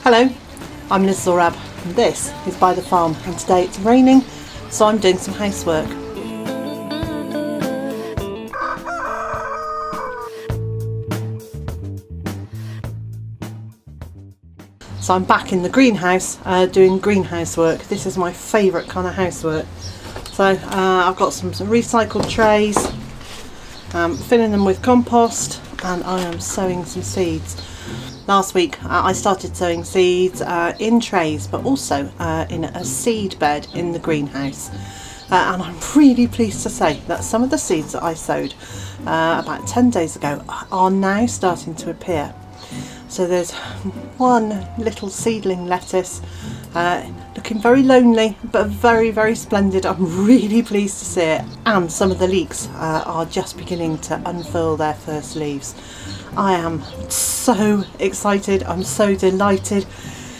Hello, I'm Zorab and this is Byther Farm, and today it's raining so I'm doing some housework. So I'm back in the greenhouse doing greenhouse work. This is my favourite kind of housework. So I've got some recycled trays, filling them with compost, and I am sowing some seeds. Last week I started sowing seeds in trays, but also in a seed bed in the greenhouse, and I'm really pleased to say that some of the seeds that I sowed about 10 days ago are now starting to appear. So there's one little seedling lettuce looking very lonely but very splendid. I'm really pleased to see it, and some of the leeks are just beginning to unfurl their first leaves. I am so excited, I'm so delighted.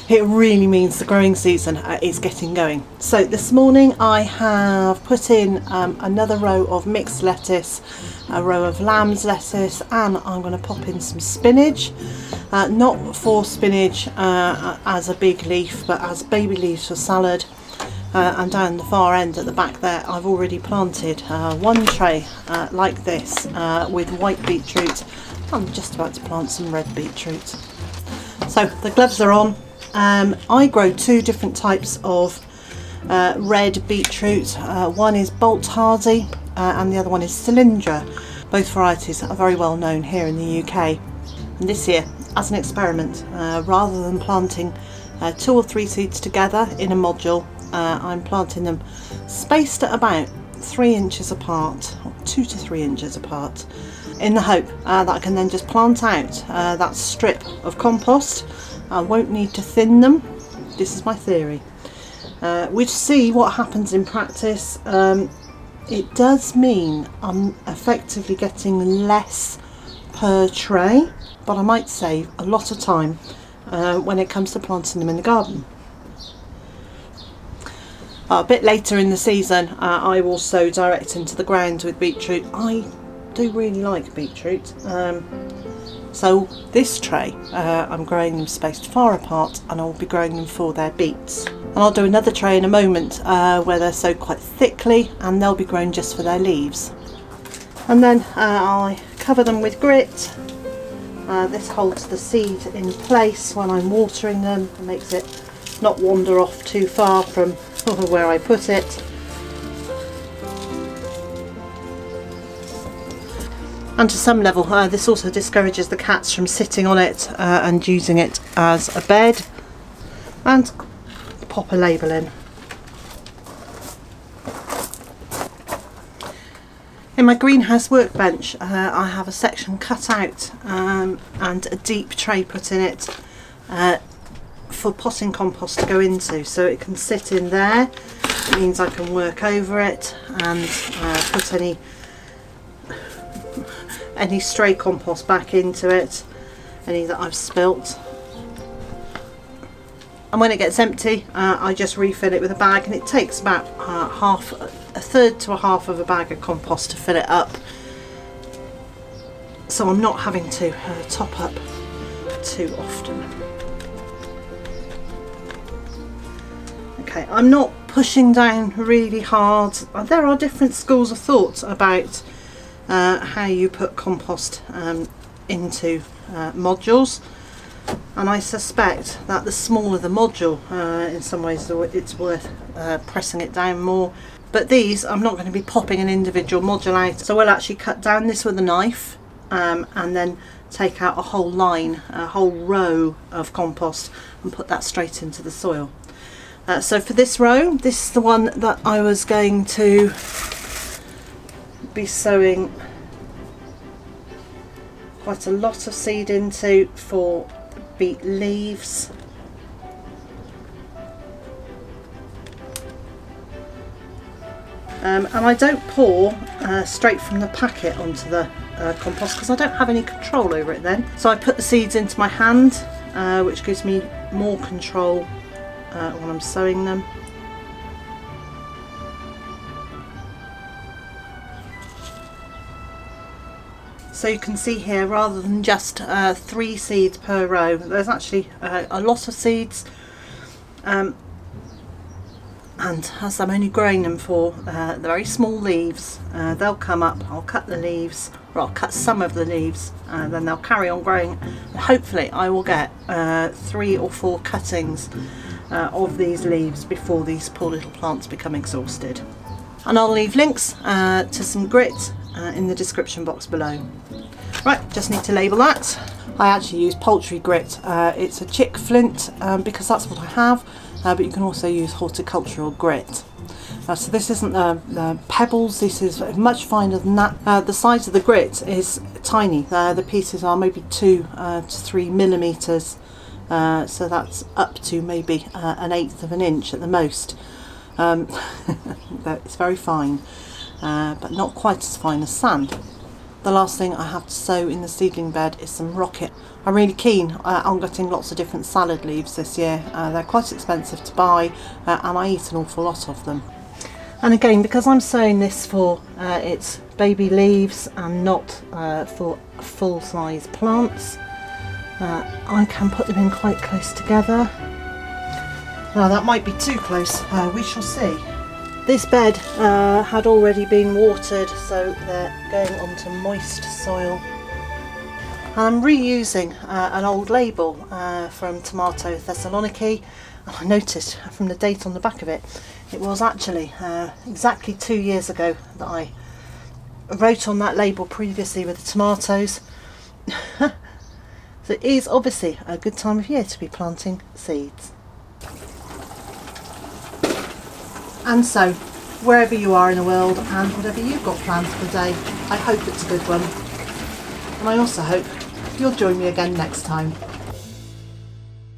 It really means the growing season is getting going. So this morning I have put in another row of mixed lettuce, a row of lamb's lettuce, and I'm going to pop in some spinach. Not for spinach as a big leaf, but as baby leaves for salad. And down the far end at the back there I've already planted one tray like this with white beetroot. I'm just about to plant some red beetroot. So the gloves are on. I grow two different types of red beetroot. One is Bolt Hardy and the other one is Cylindra. Both varieties are very well known here in the UK. And this year, as an experiment, rather than planting 2 or 3 seeds together in a module, I'm planting them spaced at about 3 inches apart, or 2 to 3 inches apart, in the hope that I can then just plant out that strip of compost. I won't need to thin them. This is my theory. We'll see what happens in practice. It does mean I'm effectively getting less per tray, but I might save a lot of time when it comes to planting them in the garden. A bit later in the season I will sow direct into the ground with beetroot. I do really like beetroot. So this tray I'm growing them spaced far apart, and I'll be growing them for their beets. And I'll do another tray in a moment where they're sowed quite thickly, and they'll be grown just for their leaves. And then I cover them with grit. This holds the seed in place when I'm watering them and makes it not wander off too far from where I put it. And to some level this also discourages the cats from sitting on it and using it as a bed. And pop a label in. In my greenhouse workbench I have a section cut out and a deep tray put in it for potting compost to go into, so it can sit in there. It means I can work over it and put any stray compost back into it, any that I've spilt. And when it gets empty I just refill it with a bag, and it takes about a third to a half of a bag of compost to fill it up, so I'm not having to top up too often. Okay, I'm not pushing down really hard. There are different schools of thought about how you put compost into modules, and I suspect that the smaller the module, in some ways it's worth pressing it down more. But these, I'm not going to be popping an individual module out, so we'll actually cut down this with a knife and then take out a whole line, a whole row of compost, and put that straight into the soil. So for this row, this is the one that I was going to be sowing quite a lot of seed into for beet leaves. And I don't pour straight from the packet onto the compost because I don't have any control over it then. So I put the seeds into my hand, which gives me more control when I'm sowing them. So you can see here, rather than just 3 seeds per row, there's actually a lot of seeds, and as I'm only growing them for the very small leaves, they'll come up. I'll cut the leaves, or I'll cut some of the leaves, and then they'll carry on growing. Hopefully I will get 3 or 4 cuttings of these leaves before these poor little plants become exhausted. And I'll leave links to some grit in the description box below. Right, just need to label that. I actually use poultry grit. It's a chick flint because that's what I have, but you can also use horticultural grit. So this isn't pebbles, this is much finer than that. The size of the grit is tiny. The pieces are maybe 2 to 3 millimeters, so that's up to maybe 1/8 of an inch at the most. It's very fine, but not quite as fine as sand. The last thing I have to sow in the seedling bed is some rocket. I'm really keen on getting lots of different salad leaves this year. They're quite expensive to buy, and I eat an awful lot of them. And again, because I'm sowing this for its baby leaves and not for full-size plants, I can put them in quite close together. Now that might be too close, we shall see. This bed had already been watered, so they're going onto moist soil. I'm reusing an old label from Tomato Thessaloniki. I noticed from the date on the back of it, it was actually exactly 2 years ago that I wrote on that label previously with the tomatoes. So it is obviously a good time of year to be planting seeds. And so, wherever you are in the world and whatever you've got planned for the day, I hope it's a good one. And I also hope you'll join me again next time.